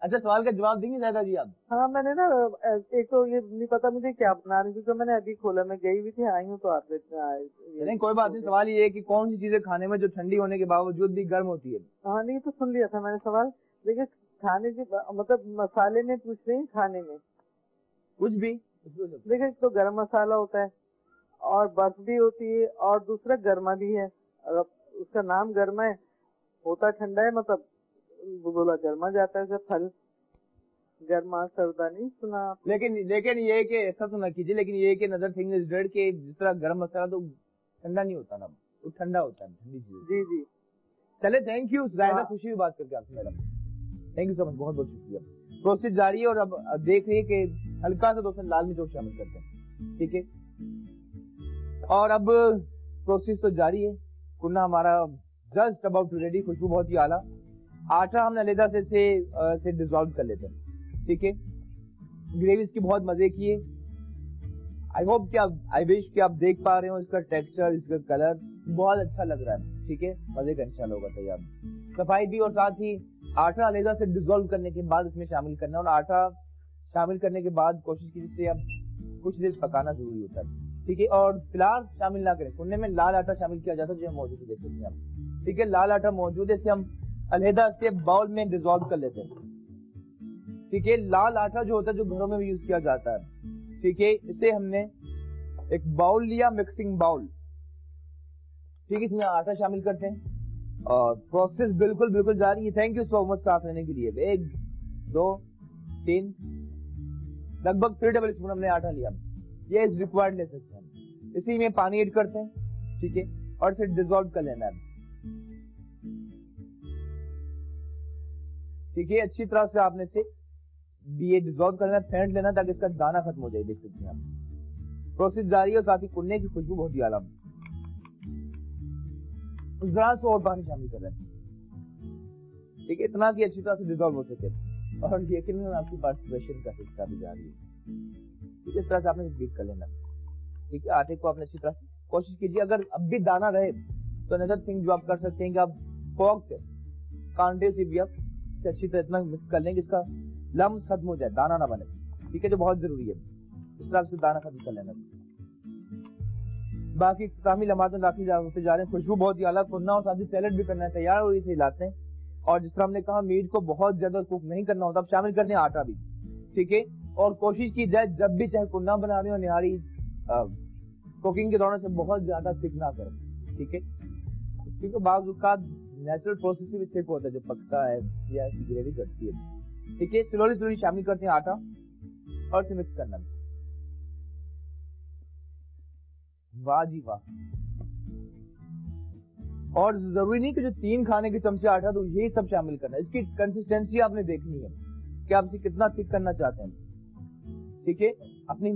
[SPEAKER 1] अच्छा, सवाल का जवाब देंगे जायदा जी आप?
[SPEAKER 5] हाँ, मैंने ना एक तो ये नहीं पता मुझे क्या बना रही, क्योंकि मैंने अभी खोला, मैं गई हुई थी, आई हूँ तो आप
[SPEAKER 1] नहीं, कोई बात नहीं। सवाल ये है कि कौन सी चीजें खाने में जो ठंडी होने के बावजूद भी गर्म होती है?
[SPEAKER 5] हाँ नहीं, तो सुन लिया था मैंने सवाल। देखिए, खाने के मतलब मसाले में पूछ रहे हैं, खाने में
[SPEAKER 1] कुछ भी।
[SPEAKER 5] देखिए, तो गरम मसाला होता है, और बर्फ भी होती है, और दूसरा गर्मा भी है। अगर उसका नाम गर्मा है, होता ठंडा है, मतलब बोला गर्मा जाता है। फल गर्मा सर्दा नहीं सुना।
[SPEAKER 1] लेकिन ये कि ऐसा तो ना कीजिए, लेकिन ये कि नजर थिंग इज डेड, के जिस तरह गर्म मसाला तो ठंडा नहीं होता ना, वो ठंडा होता है, ठंडी चीज।
[SPEAKER 5] जी जी।
[SPEAKER 1] चले, थैंक यू, ज्यादा खुशी हुई बात करके आपसे madam, thank you so much, बहुत बहुत शुक्रिया। प्रोसेस जारी है, और अब देख रही है कि हल्का सा दोस्तों लाल मिर्च शामिल करते हैं। ठीक है, और अब प्रोसेस तो जारी है। कुन्ना हमारा जस्ट अबाउट टू रेडी, खुशबू बहुत ही आला। आटा हमने अलहदा से डिसॉल्व कर लेते हैं। ठीक है, ग्रेवी इसकी बहुत मजे की है। आई विश कि आप देख पा रहे हो, इसका टेक्सचर, इसका कलर बहुत अच्छा लग रहा है। ठीक है, मजे का इंशाल्लाह होगा तैयार। सफाई भी, और साथ ही आटा अलहदा से डिसॉल्व करने के बाद इसमें शामिल करना, और आटा शामिल करने के बाद कोशिश कीजिए अब कुछ देर पकाना जरूरी होता है। ठीक है, और फिलहाल शामिल ना करें, सुनने में लाल आटा शामिल किया जाता है, जो मौजूद है, देख सकते हैं आप। ठीक है, लाल आटा मौजूद है, इसे हम अलहदा से बाउल में डिसॉल्व कर लेते हैं। ठीक है, लाल आटा जो होता है, जो घरों में भी यूज किया जाता है। ठीक है, इसे हमने एक बाउल लिया, मिक्सिंग बाउल। ठीक है, इसमें आटा शामिल करते हैं, और प्रोसेस बिल्कुल जारी है। थैंक यू सो मच साथ रहने के लिए। 1 2 3 लगभग 3 टेबल स्पून हमने आटा लिया, ये इज रिक्वायर्ड ले सकते हैं। इसी में पानी ऐड करते हैं। ठीक है, और इसे डिसॉल्व कर लेना है। ठीक है, अच्छी तरह से आपने इसे ये डिसॉल्व करना, फेंट लेना, ताकि इसका दाना खत्म हो जाए। देख सकते हैं आप, प्रोसेस जारी है, और साथ ही कुन्ने की खुशबू बहुत ही आला। जरा सा और पानी शामिल कर रहे हैं। ठीक है, इतना कि अच्छी तरह से डिसॉल्व हो सके, और यकीन आपकी पार्टिसिपेशन का सिलसिला भी जारी है। ठीक है, इस तरह से आपने बीट कर लेना। ठीक है, आटे को आपने अच्छी तरह से कोशिश कीजिए, अगर अब भी दाना रहे तो अनदर थिंग जो आप कर सकते हैं कि आप फॉग से, कांटे से भी आप अच्छी तरह इतना मिक्स कर लेंगे, इसका लम्स खत्म हो जाए, दाना ना बने। ठीक है, जो बहुत जरूरी है, इस तरह से दाना खत्म कर लेना। बाकी काफी लम्हात में दाखिल होते जा रहे हैं। खुशबू बहुत ही आला, कुन्ना और साथ ही सैलेड भी करना है तैयार और इसे हिलाते हैं। और जिस तरह हमने कहा मीट को बहुत ज्यादा कुक नहीं करना होता, अब शामिल करते हैं आटा भी, ठीक है। और कोशिश की जाए जब भी चाहे कुन्ना बना रहे हो निहारी कुकिंग के दौरान से बहुत ज्यादा थिक ना करें, ठीक है, क्योंकि बाज़ औक़ात नेचुरल प्रोसेस से भी थिक होता है जो पकता है या ऐसी ग्रेवी करती है, ठीक है। स्लोली स्लोली शामिल करते हैं आटा और इसे मिक्स करना है। वाह जी वाह। और जरूरी नहीं कि जो 3 खाने के चमचे आटा तो यही सब शामिल करना है, इसकी कंसिस्टेंसी आपने देखनी है कि आप इसे कितना थिक करना चाहते हैं, ठीक है। अपनी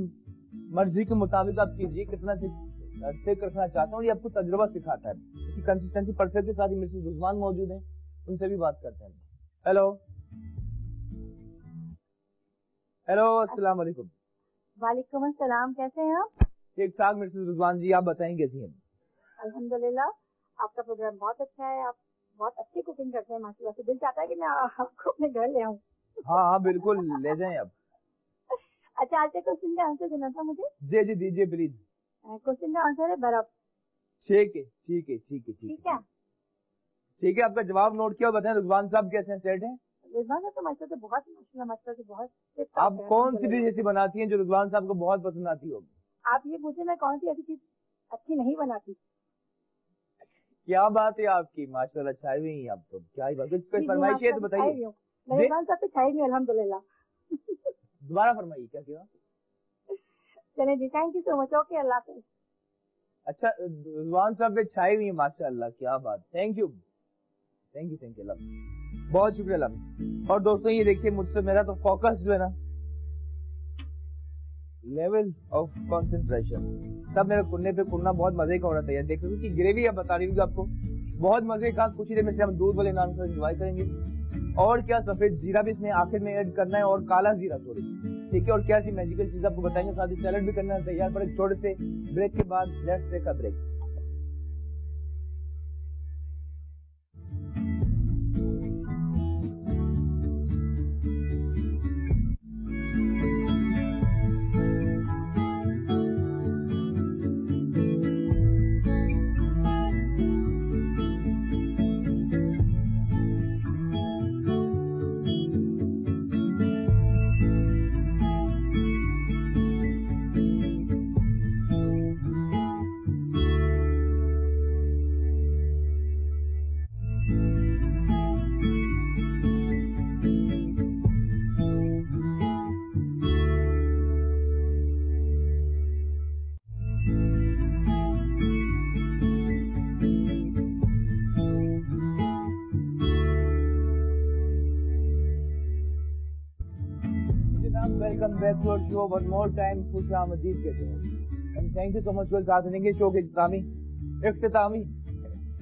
[SPEAKER 1] मर्जी के मुताबिक आप कीजिए कितना थिक रखना चाहते हैं और ये आपको तजुर्बा सिखाता है। इसकी कंसिस्टेंसी परफेक्ट के साथ ही मिसेस रुज़वान मौजूद है, उनसे भी बात करते हैं। हेलो हेलो, अस्सलाम वालेकुम।
[SPEAKER 3] वालेकुम अस्सलाम, कैसे हैं आप?
[SPEAKER 1] ठीक ठाक मिसेस रुज़वान जी, आप बताएं कैसी हैं?
[SPEAKER 3] अल्हम्दुलिल्लाह, आपका प्रोग्राम बहुत अच्छा है, आप बहुत अच्छी कुकिंग करते हैं माशाल्लाह से। दिल चाहता है कि मैं आपको अपने घर ले आऊं।
[SPEAKER 1] हाँ हाँ बिल्कुल, ले जाएं आप।
[SPEAKER 3] अच्छा, आज के क्वेश्चन का आंसर देना था मुझे।
[SPEAKER 1] जी जी दीजिए प्लीज।
[SPEAKER 3] क्वेश्चन का आंसर है बर्फ।
[SPEAKER 1] ठीक है ठीक है ठीक है
[SPEAKER 3] ठीक है
[SPEAKER 1] ठीक है, आपका जवाब नोट किया। बताएं रुज़वान साहब कैसे हैं, सेट हैं?
[SPEAKER 3] रिजवान साहब तो माशाल्लाह से बहुत माशाल्लाह से बहुत।
[SPEAKER 1] आप कौन सी डिश ऐसी बनाती हैं जो रुज़वान साहब को बहुत पसंद आती होगी?
[SPEAKER 3] आप ये पूछे मैं कौन सी ऐसी चीज अच्छी नहीं बनाती।
[SPEAKER 1] क्या बात है आपकी, माशाल्लाह छाई हुई हैं आप तो। क्या ही बात है, कोई फरमाइश है तो बताइए।
[SPEAKER 3] रिजवान साहब तो छाई नहीं अल्हम्दुलिल्लाह।
[SPEAKER 1] दोबारा फरमाइए, क्या किया?
[SPEAKER 3] चले जी, thank you so much, okay, अल्लाह हाफ़िज़।
[SPEAKER 1] अच्छा, रुज़वान साहब पे छाई हुई है माशाल्लाह, क्या बात। Thank you thank you thank you, अल्लाह बहुत शुक्रिया अल्लाह। और दोस्तों ये देखिए मुझसे मेरा तो फोकस जो है ना, लेवल ऑफ कंसंट्रेशन सब मेरे कुन्ने पे कुन्ना बहुत मजे का हो रहा था यार। देख सकते हो कि ग्रेवी अब बता रही हूँ आपको, बहुत मजे का। कुछ ही देर में से हम दूध वाले नान से एंजॉय करेंगे। और क्या, सफेद जीरा भी इसमें आखिर में ऐड करना है और काला जीरा थोड़ी, ठीक है। और क्या सी मैजिकल चीज आपको बताएंगे, साथ ही सैलेड भी करना है तैयार। पर एक छोटे से ब्रेक के बाद let's take a break. Welcome back to our show one more time, खुश आमदीद कहते हैं। And thank you so much for साथ देंगे। शो के इख्तितामी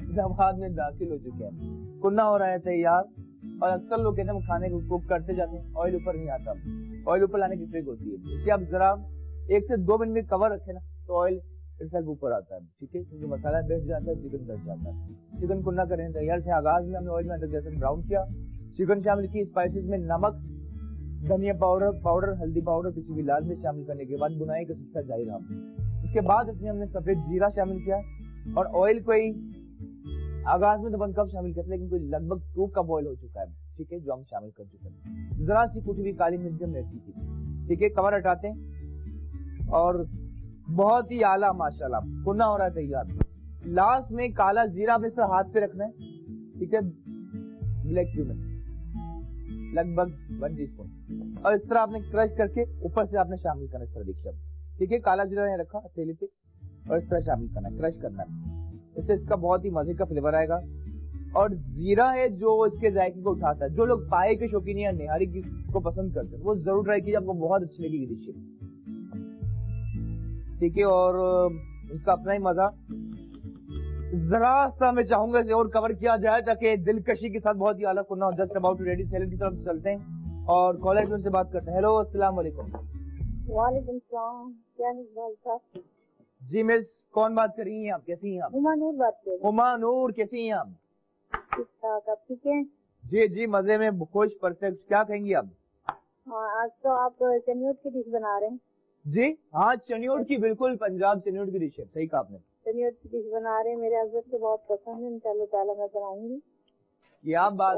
[SPEAKER 1] जमात में दाखिल हो चुके हैं। कुन्ना हो रहा है तैयार। और अक्सर लोग कहते हैं हम खाने को कुक करते जाते हैं, ऑयल ऊपर नहीं आता। ऑयल ऊपर लाने की ट्रिक होती है, इससे आप जरा 1 से 2 मिनट में कवर रखे ना तो ऑयल इनफैक्ट ऊपर आता है, ठीक है, क्योंकि मसाला बैठ जाता है, चिकन बैठ जाता है। चिकन कुन्ना करें तैयार से आगाज में हमने ऑयल में अदरक लहसुन ब्राउन किया, चिकन शामिल की, स्पाइसेस में नमक, धनिया पाउडर, हल्दी पाउडर, किसी भी लाल मिर्च शामिल करने के बाद बुनाई का सिलसिला जारी रहा। उसके बाद इसमें हमने सफेद जीरा शामिल किया और ऑयल को ही आगाज में तो 1 कप शामिल करते, लेकिन कोई लगभग 2 कप ऑयल हो चुका है, ठीक है, जो हम शामिल कर चुके हैं। जरा सी कुटी हुई काली मिर्च हमने रखी थी, ठीक है। कवर हटाते हैं और बहुत ही आला माशाल्लाह कुन्ना हो रहा है तैयार। लास्ट में काला जीरा अपने से हाथ पे रखना है, ठीक है, ब्लैक क्यूमिन लगभग 1 टीस्पून, और इस तरह आपने क्रश करके ऊपर से आपने शामिल करना, इस तरह देखिए, ठीक है। काला जीरा ने रखा हथेली पे और इस तरह शामिल करना है, क्रश करना है। इससे इसका बहुत ही मजे का फ्लेवर आएगा। और जीरा है जो इसके जायके को उठाता है। जो लोग पाए के शौकीन या निहारी को पसंद करते हैं वो जरूर ट्राई कीजिए, आपको बहुत अच्छी लगेगी डिश, ठीक है। और इसका अपना ही मजा। जरा सा मैं चाहूंगा इसे और कवर किया जाए ताकि दिलकशी के साथ बहुत ही आला कुन्ना हो। Just about to ready, salad की तरफ चलते हैं और कॉलर भी उनसे बात करते हैं। हेलो, अस्सलाम वालेकुम।
[SPEAKER 3] वालेकुम सलाम, क्या हाल साहब?
[SPEAKER 1] जी मिस, कौन बात कर रही हैं आप, कैसी हैं आप?
[SPEAKER 3] हुमा नूर बात कर रही हूँ।
[SPEAKER 1] हुमा नूर, कैसी हैं आप?
[SPEAKER 3] ठीक ठाक, आप ठीक है?
[SPEAKER 1] जी जी मजे में, खुश, परफेक्ट। क्या कहेंगी आप?
[SPEAKER 3] हाँ, आज तो आप चनियोट की डिश बना रहे हैं।
[SPEAKER 1] जी हाँ, चनियोड़ की, बिल्कुल पंजाब चनियोड़ की डिश है, सही कहा आपने।
[SPEAKER 3] चनियोड़ की डिश बना रहे हैं, मेरे हस्बैंड को बहुत पसंद है, इंशाल्लाह ताला मैं बनाऊंगी।
[SPEAKER 1] क्या बात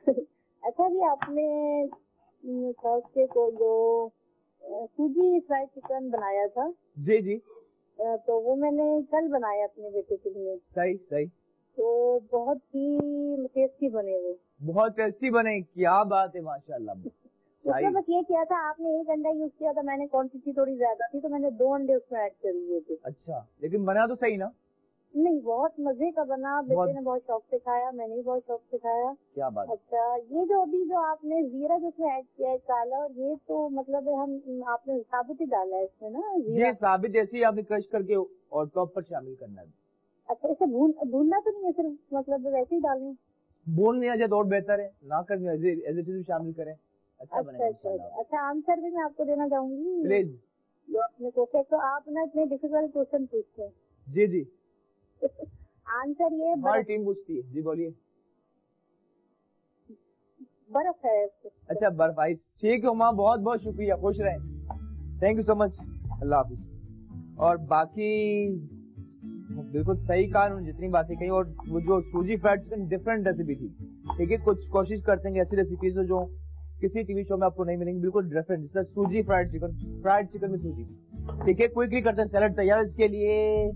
[SPEAKER 1] है।
[SPEAKER 3] अच्छा जी, आपने थर्सडे को जो सूजी फ्राइड चिकन बनाया था,
[SPEAKER 1] जी जी,
[SPEAKER 3] तो वो मैंने कल बनाया अपने बेटे के लिए।
[SPEAKER 1] सही सही,
[SPEAKER 3] तो बहुत ही टेस्टी बने वो,
[SPEAKER 1] बहुत टेस्टी बने, क्या बात है, माशाल्लाह।
[SPEAKER 3] उसमें बस ये किया था, आपने 1 अंडा यूज किया था, मैंने क्वांटिटी थोड़ी ज्यादा थी तो मैंने 2 अंडे उसमें ऐड कर लिए थे।
[SPEAKER 1] अच्छा, लेकिन बना तो सही ना?
[SPEAKER 3] नहीं, बहुत मजे का बना, बेटे ने बहुत शौक से खाया, मैंने भी बहुत शौक से खाया।
[SPEAKER 1] क्या बात।
[SPEAKER 3] अच्छा, ये जो अभी जो आपने जीरा जो उसमें ऐड किया है काला, और ये तो मतलब हम आपने साबुत ही डाला है इसमें ना जीरा?
[SPEAKER 1] ये साबित जैसे ही आपने क्रश करके और टॉप पर शामिल करना है।
[SPEAKER 3] अच्छा, इसे भूनना तो नहीं है, सिर्फ मतलब वैसे ही डालें?
[SPEAKER 1] भून लिया जाए तो और बेहतर है, ना कर एज इट इज शामिल करें, अच्छा बनेगा इंशाल्लाह।
[SPEAKER 3] अच्छा, आंसर भी मैं आपको देना चाहूंगी
[SPEAKER 1] प्लीज।
[SPEAKER 3] जो आपने पूछे, तो आप ना इतने डिफिकल्ट क्वेश्चन पूछते हैं।
[SPEAKER 1] जी जी,
[SPEAKER 3] आंसर ये
[SPEAKER 1] हमारी टीम पूछती है। जी बोलिए।
[SPEAKER 3] बर्फ है।
[SPEAKER 1] अच्छा, बर्फ आइस, ठीक है उमा, बहुत बहुत शुक्रिया, खुश रहें, थैंक यू सो मच, अल्लाह हाफिज। और बाकी बिल्कुल सही कहा उन्होंने जितनी बातें कही, और वो जो सूजी फ्राइड चिकन डिफरेंट रेसिपी थी, ठीक है, कुछ कोशिश करते हैं ऐसी रेसिपीज जो किसी टीवी शो में आपको नहीं मिलेंगी, बिल्कुल डिफरेंट, जिसका सूजी फ्राइड चिकन में सूजी, ठीक है। क्विकली करते हैं सैलड तैयार। इसके लिए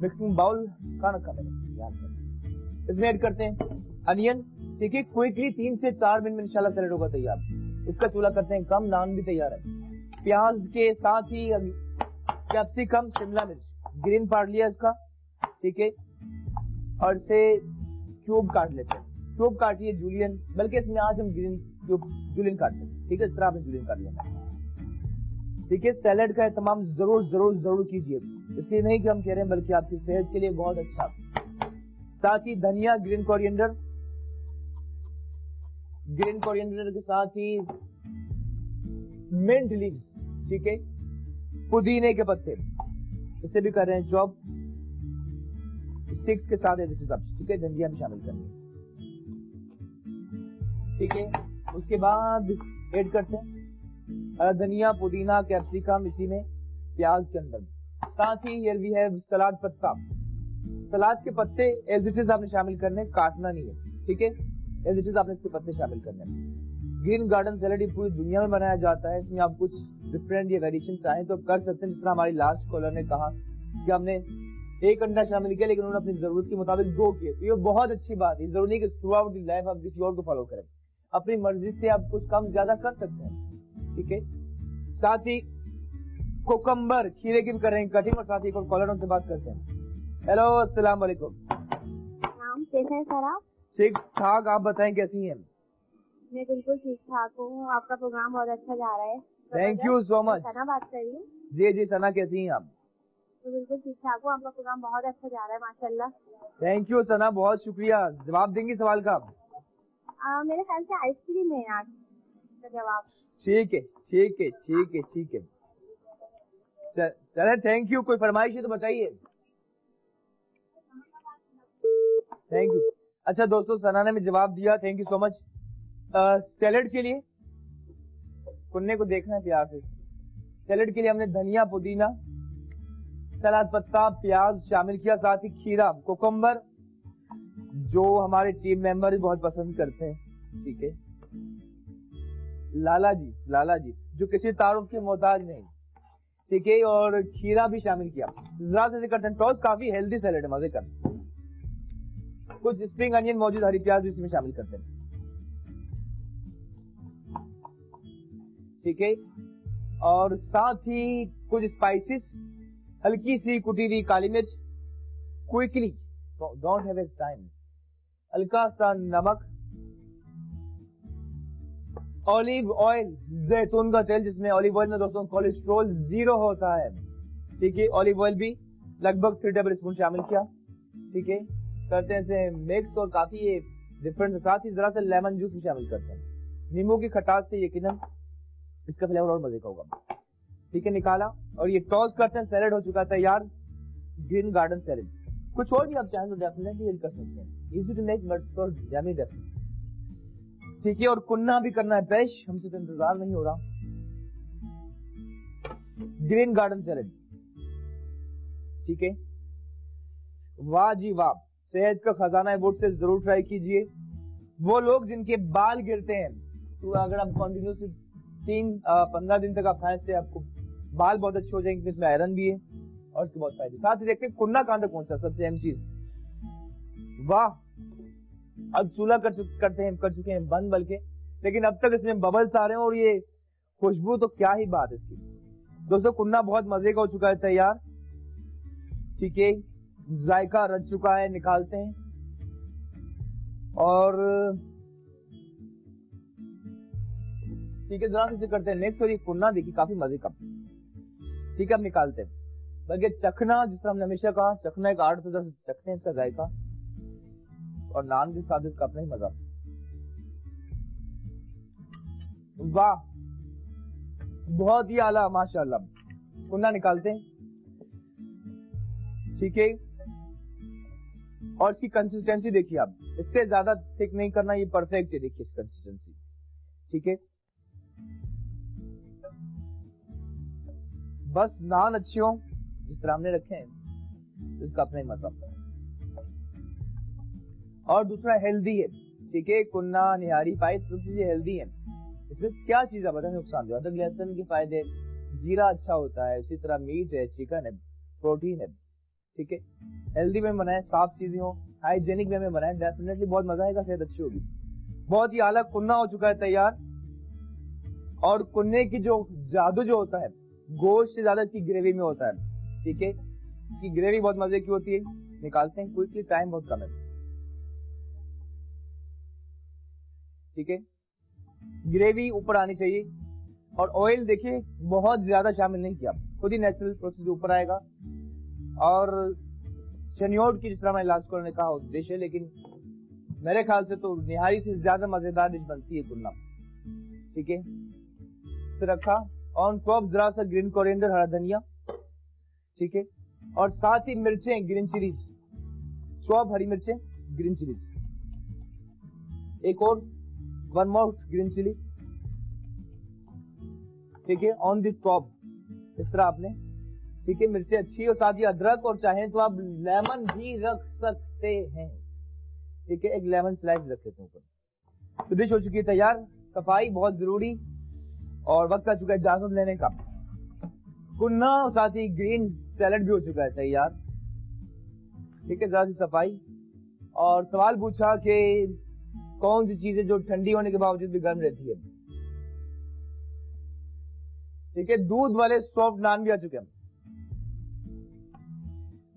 [SPEAKER 1] मिक्सिंग बाउल खाना खा लेंगे, इसमें ऐड करते हैं अनियन, ठीक है, क्विकली 3 से 4 मिनट में इंशाल्लाह सैलड होगा तैयार। इसका चूल्हा करते हैं कम, नान भी तैयार है। प्याज के साथ ही कैप्सिकम, शिमला मिर्च, ग्रीन पार्ट लिया इसका, ठीक है, और इसे क्यूब काट लेते हैं, क्यूब काटिए जूलियन, बल्कि इसमें आज हम ग्रीन क्यूब जूलियन काटते हैं, ठीक है, इस तरह आपने जूलियन काट लेना है, ठीक है। सैलड का एहतमाम जरूर जरूर जरूर कीजिए, इसलिए नहीं कि हम कह रहे हैं बल्कि आपकी सेहत के लिए बहुत अच्छा। साथ ही धनिया, ग्रीन कोरिएंडर के साथ ही मिंट लीव्स, ठीक है, पुदीने के पत्ते, इसे भी कर रहे हैं चॉप, स्टिक्स के साथ, ठीक है, धनिया भी शामिल करेंगे, ठीक है। उसके बाद ऐड करते हैं धनिया, पुदीना, कैप्सिकम, इसी में प्याज के अंदर। साथ ही हियर वी हैव सलाद पत्ता, सलाद के पत्ते एज इट इज आपने शामिल करने, काटना नहीं है, ठीक है, एज इट इज आपने इसके पत्ते शामिल करने। ग्रीन गार्डन सैलेड पूरी दुनिया में बनाया जाता है, इसमें आप कुछ डिफरेंट या वेरिएशन चाहें तो कर सकते हैं, जिस तरह हमारी लास्ट कॉलर ने कहा कि हमने 1 अंडा शामिल किया, लेकिन उन्होंने अपनी जरूरत के मुताबिक 2 किए, तो ये बहुत अच्छी बात है। जरूरी कि थ्रू आउट द लाइफ आप किसी और को फॉलो करें, अपनी मर्जी से आप कुछ कम ज्यादा कर सकते हैं, ठीक है। साथ ही कोकम्बर, खीरे की भी कर रहे हैं कटिंग, और साथ ही कॉलर उनसे बात करते हैं। हेलो, अस्सलाम वालेकुम।
[SPEAKER 2] कैसे हैं सर आप?
[SPEAKER 1] ठीक ठाक, आप बताएं कैसी हैं?
[SPEAKER 2] मैं बिल्कुल ठीक ठाक हूँ, आपका प्रोग्राम बहुत अच्छा जा रहा है।
[SPEAKER 1] Thank you so much.
[SPEAKER 2] Sana बात कर रही हूँ।
[SPEAKER 1] जी जी, सना कैसी हैं आप?
[SPEAKER 2] मैं बिल्कुल ठीक ठाक हूँ, आपका प्रोग्राम बहुत अच्छा जा रहा है माशाल्लाह।
[SPEAKER 1] थैंक यू सना, बहुत शुक्रिया। जवाब देंगी सवाल का?
[SPEAKER 2] मेरे ख्याल से आइसक्रीम है आज का जवाब।
[SPEAKER 1] ठीक है ठीक है ठीक है ठीक है, चले, थैंक यू। कोई फरमाइश है तो बताइए। Thank you. अच्छा दोस्तों, सना ने भी जवाब दिया, thank you so much. Salad के लिए कुन्ने को देखना है प्यार से। सैलेड के लिए हमने धनिया, पुदीना, सलाद पत्ता, प्याज शामिल किया, साथ ही खीरा, कोकम्बर, जो हमारे टीम मेंबर बहुत पसंद करते हैं, ठीक है, लाला जी जो किसी तारुफ के मोहताज नहीं, ठीक है, और खीरा भी शामिल किया। जरा से करते हैं टॉस, काफी हेल्दी सैलेड है, मजे का। कुछ स्प्रिंग अनियन मौजूद, हरी प्याज भी इसमें शामिल करते हैं, ठीक है, और साथ ही कुछ स्पाइसेस, हल्की सी कुटी हुई काली मिर्च, क्विकली, डोंट हैव टाइम, हल्का सा नमक, ऑलिव ऑयल, जैतून का तेल, जिसमें ऑलिव ऑयल में दोस्तों कोलेस्ट्रॉल 0 होता है, ठीक है, ऑलिव ऑयल भी लगभग 3 टेबल स्पून शामिल किया, ठीक है, करते हैं इसे मिक्स, और काफी ये डिफरेंट। साथ ही जरा सा लेमन जूस भी शामिल करते हैं, नींबू की खटास से यकीनन इसका फ्लेवर और मजे का होगा, ठीक है, निकाला, और ये टॉस करते हैं। सैलेड हो चुका है तैयार, ग्रीन गार्डन सैलेड। कुछ और भी आप चाहें तो डेफिनेटली कर सकते हैं, easy to make but for yummy definitely, ठीक है, और कुन्ना भी करना है पेश, हमसे तो इंतजार नहीं हो रहा। ग्रीन गार्डन सैलेड, ठीक है। वाह जी वाह, सेहत का खजाना अवार्ड से जरूर ट्राई कीजिए। वो लोग जिनके बाल गिरते हैं, तो अगर आप कंटिन्यूसली 3-15 दिन तक आप खाएं, से आपको बाल बहुत अच्छे हो जाएंगे। इसमें आयरन भी है और इसके बहुत फायदे। साथ ही देखते हैं कुन्ना कहां तक पहुंचा, सबसे अहम चीज। वाह, अब चूल्हा कर चुके हैं बंद, बल्कि लेकिन अब तक इसमें बबल्स आ रहे हैं और ये खुशबू तो क्या ही बात है इसकी। दोस्तों कुन्ना बहुत मजे का हो चुका है तैयार, ठीक है। जायका रच चुका है, निकालते हैं और ठीक है, जरा से करते हैं नेक्स्ट। और ये कुन्ना देखिए काफी मजे का, ठीक है। अब निकालते हैं, बल्कि चखना, जिस तरह हमने हमेशा कहा, चखना एक आर्ट, तो जरा चखते हैं इसका जायका और नान के साथ इसका अपना ही मजा। वाह, बहुत ही आला, माशाल्लाह। कुन्ना निकालते हैं, ठीक है। और इसकी कंसिस्टेंसी देखिए आप, इससे ज्यादा थिक नहीं करना, ये परफेक्ट है। देखिए इसकी कंसिस्टेंसी, ठीक है। बस नान अच्छी हो, जिस तरह हमने रखे हैं, इसका अपना ही मजा। और दूसरा हेल्दी है, ठीक है। कुन्ना, निहारी, पाइस सब चीजें हेल्दी है। इसमें क्या चीज है बताए नुकसान जो, अदरक लहसुन के फायदे, जीरा अच्छा होता है, इसी तरह मीट है, चिकन है, प्रोटीन है, ठीक है। हेल्दी में बनाए, साफ चीजें हो, हाइजेनिक वे में बनाए, डेफिनेटली बहुत मजा आएगा, सेहत अच्छी होगी। बहुत ही आला कुन्ना हो चुका है तैयार। और कुन्ने की जो जादू जो होता है, गोश्त से ज्यादा इसकी ग्रेवी में होता है, ठीक है। इसकी ग्रेवी बहुत मजे की होती है। निकालते हैं क्विकली, टाइम बहुत कम है, ठीक है। ग्रेवी ऊपर आनी चाहिए और ऑयल देखिए बहुत ज्यादा शामिल नहीं किया, खुद ही नेचुरल प्रोसेस ऊपर आएगा। और शनियोड की, जिस तरह मैंने लास्ट ने कहा, उद्देश्य है, लेकिन मेरे ख्याल से तो निहारी से ज्यादा मजेदार डिश बनती है कुन्ना, ठीक है। इसे रखा ऑन टॉप जरा सा ग्रीन कोरिएंडर, हरा धनिया, ठीक है। और साथ ही मिर्चें, ग्रीन चिलीज, चॉप हरी मिर्चें, ग्रीन चिलीज, एक और 1 मोर ग्रीन चिली, ठीक है, ऑन द टॉप इस तरह आपने, ठीक है। मिर्ची अच्छी, और साथ ही अदरक, और चाहें तो आप लेमन भी रख सकते हैं, ठीक है। एक लेमन स्लाइस रख देते हैं ऊपर। तो डिश हो चुकी है तैयार। सफाई बहुत जरूरी, और वक्त आ चुका है इजाजत लेने का। कुन्ना और साथ ही ग्रीन सैलेड भी हो चुका है तैयार, ठीक है। जरा सी सफाई, और सवाल पूछा कि कौन सी चीजें जो ठंडी होने के बावजूद भी गर्म रहती है, ठीक है। दूध वाले सॉफ्ट नान भी आ चुके हैं।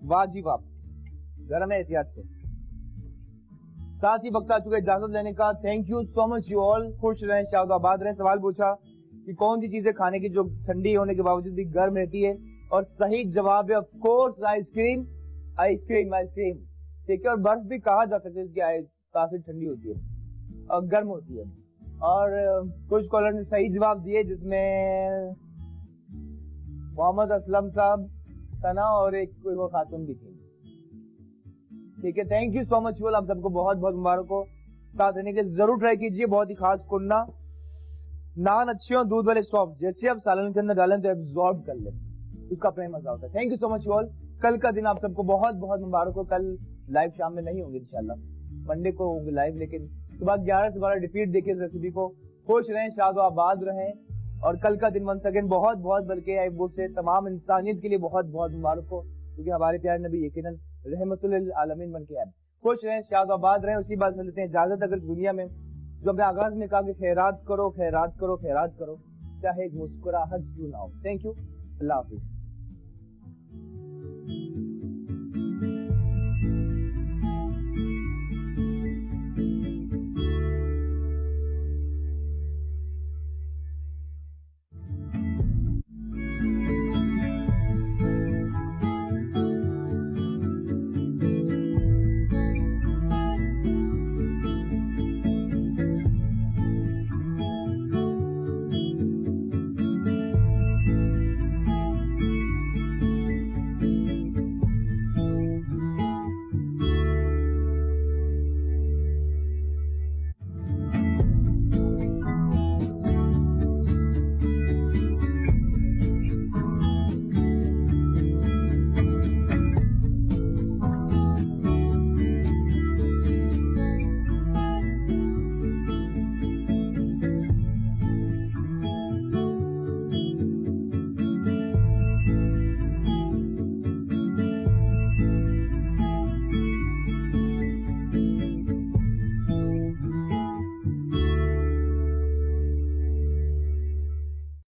[SPEAKER 1] वाह जी वाह, गर्म है एहतियात से। साथ ही वक्त आ चुका है इजाजत लेने का। Thank you so much you all. खुश रहें, शादाबाद रहें। सवाल पूछा कि कौन सी चीजें खाने की जो ठंडी होने के बावजूद भी गर्म रहती है, और सही जवाब है of course ice cream, ice cream, ice cream, ठीक है। और बर्फ भी कहा जा सकता है, इसकी काफी ठंडी होती है और गर्म होती है। और कुछ कॉलर ने सही जवाब दिए, जिसमें मोहम्मद असलम साहब, सना और एक कोई वो खातून भी थी, ठीक है। Thank you so much. आप सबको बहुत बहुत मुबारक हो। साथ रहने के जरूर ट्राई कीजिए। बहुत ही खास कुन्ना, नान अच्छे हो, दूध वाले सॉफ्ट, जैसे आप सालन के अंदर डालें तो एब्जॉर्ब कर ले, उसका अपना मजा होता है। Thank you so much all. कल का दिन आप सबको बहुत बहुत मुबारक हो। कल लाइव शाम में नहीं होंगे इंशाल्लाह, मंडे को होंगे लाइव, लेकिन सुबह 11 से 12 रिपीट देखिए इस रेसिपी को। खुश रहें, शादोआबाद रहें, और कल का दिन वंस अगेन बहुत बहुत, बल्कि आई वुड से तमाम इंसानियत के लिए बहुत बहुत मुबारक हो, क्योंकि हमारे प्यारे नबी यकीनन रहमतुल आलमीन बन के आए। खुश रहें, शादोआबाद रहें। उसी बात से लेते हैं इजाजत। अगर दुनिया में जो हमने आगाज में कहा कि खैरात करो, खैरात करो, खैरात करो, चाहे एक मुस्कुराहट क्यों ना हो। Thank you, Allah Hafiz.